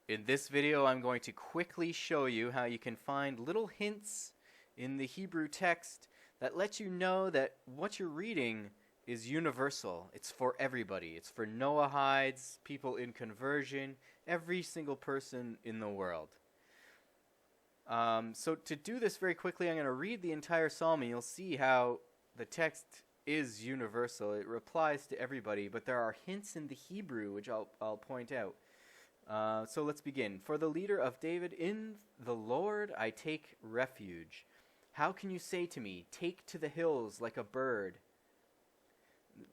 In this video, I'm going to quickly show you how you can find little hints in the Hebrew text that let you know that what you're reading is universal. It's for everybody. It's for Noahides, people in conversion, every single person in the world. So to do this very quickly, I'm going to read the entire psalm, and you'll see how the text is universal. It applies to everybody, but there are hints in the Hebrew, which I'll point out. So let's begin. For the leader of David, in the Lord I take refuge. How can you say to me, take to the hills like a bird?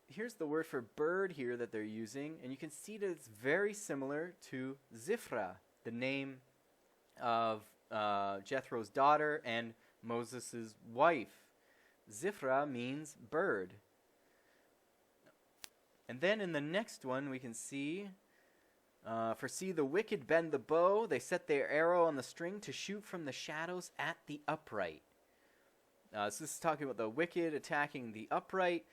Here's the word for bird here that they're using, and you can see that it's very similar to Zipporah, the name of Jethro's daughter and Moses' wife. Zipporah means bird. And then in the next one we can see, for see the wicked bend the bow, they set their arrow on the string to shoot from the shadows at the upright. So this is talking about the wicked attacking the upright.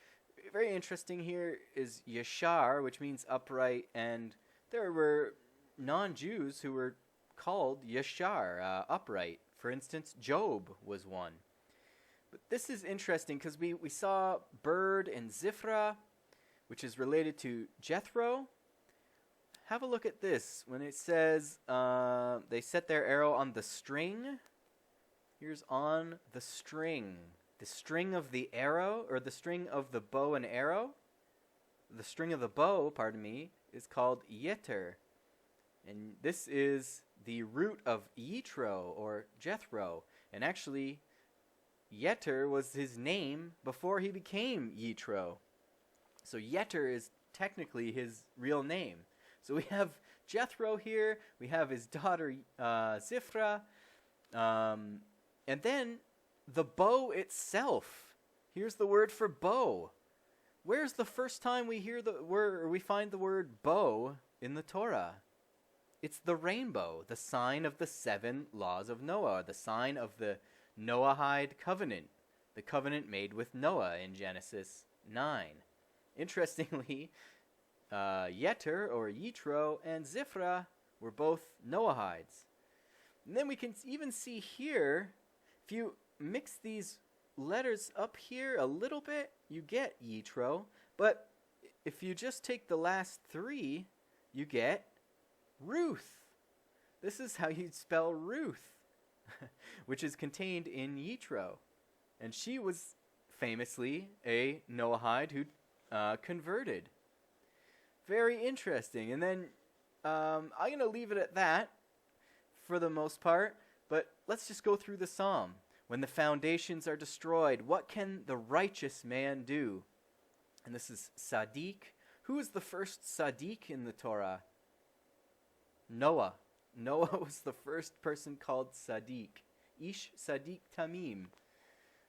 Very interesting here is yashar, which means upright, and there were non-Jews who were called yashar, upright. For instance, Job was one. But this is interesting because we saw bird and Zipporah, which is related to Jethro. Have a look at this. When it says they set their arrow on the string, here's on the string. The string of the arrow, or the string of the bow and arrow. The string of the bow, pardon me, is called Yitro. And this is the root of Yitro, or Jethro. And actually, Yetr was his name before he became Yitro. So Yetr is technically his real name. So we have Jethro here, we have his daughter Zipporah, and then the bow itself. Here's the word for bow. Where's the first time we hear the word, or we find the word bow in the Torah? It's the rainbow, the sign of the 7 laws of Noah, the sign of the Noahide covenant, the covenant made with Noah in Genesis 9. Interestingly, Yetr, or Yitro, and Zipporah were both Noahides. And then we can even see here, if you mix these letters up here a little bit, you get Yitro. But if you just take the last 3, you get Ruth. This is how you'd spell Ruth, which is contained in Yitro. And she was famously a Noahide who converted. Very interesting. And then I'm going to leave it at that for the most part. But let's just go through the psalm. When the foundations are destroyed, what can the righteous man do? And this is Sadiq. Who is the first Sadiq in the Torah? Noah. Noah was the first person called Sadiq. Ish Sadiq Tamim.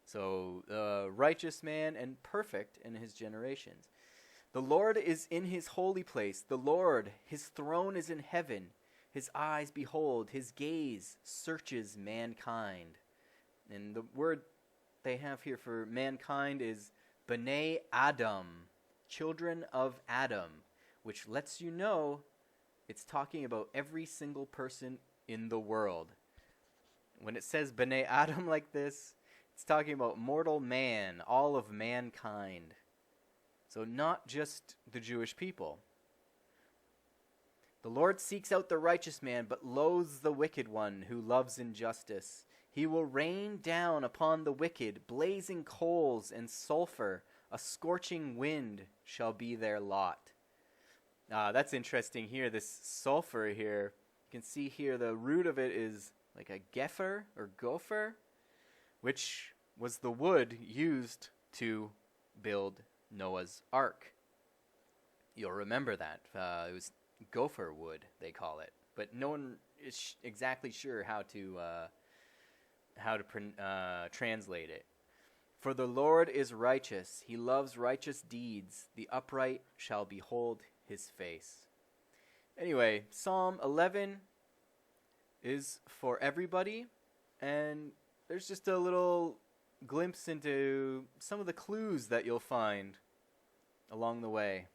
So, righteous man and perfect in his generations. The Lord is in his holy place. The Lord, his throne is in heaven. His eyes behold, his gaze searches mankind. And the word they have here for mankind is B'nai Adam, children of Adam, which lets you know it's talking about every single person in the world. When it says B'nai Adam like this, it's talking about mortal man, all of mankind. So not just the Jewish people. The Lord seeks out the righteous man, but loathes the wicked one who loves injustice. He will rain down upon the wicked blazing coals and sulfur. A scorching wind shall be their lot. That's interesting here. This sulfur here, you can see here the root of it is like a gepher or gopher, which was the wood used to build Noah's Ark. You'll remember that. It was gopher wood, they call it. But no one is exactly sure how to translate it. For the Lord is righteous. He loves righteous deeds. The upright shall behold his face. Anyway, Psalm 11 is for everybody. And there's just a little glimpse into some of the clues that you'll find along the way.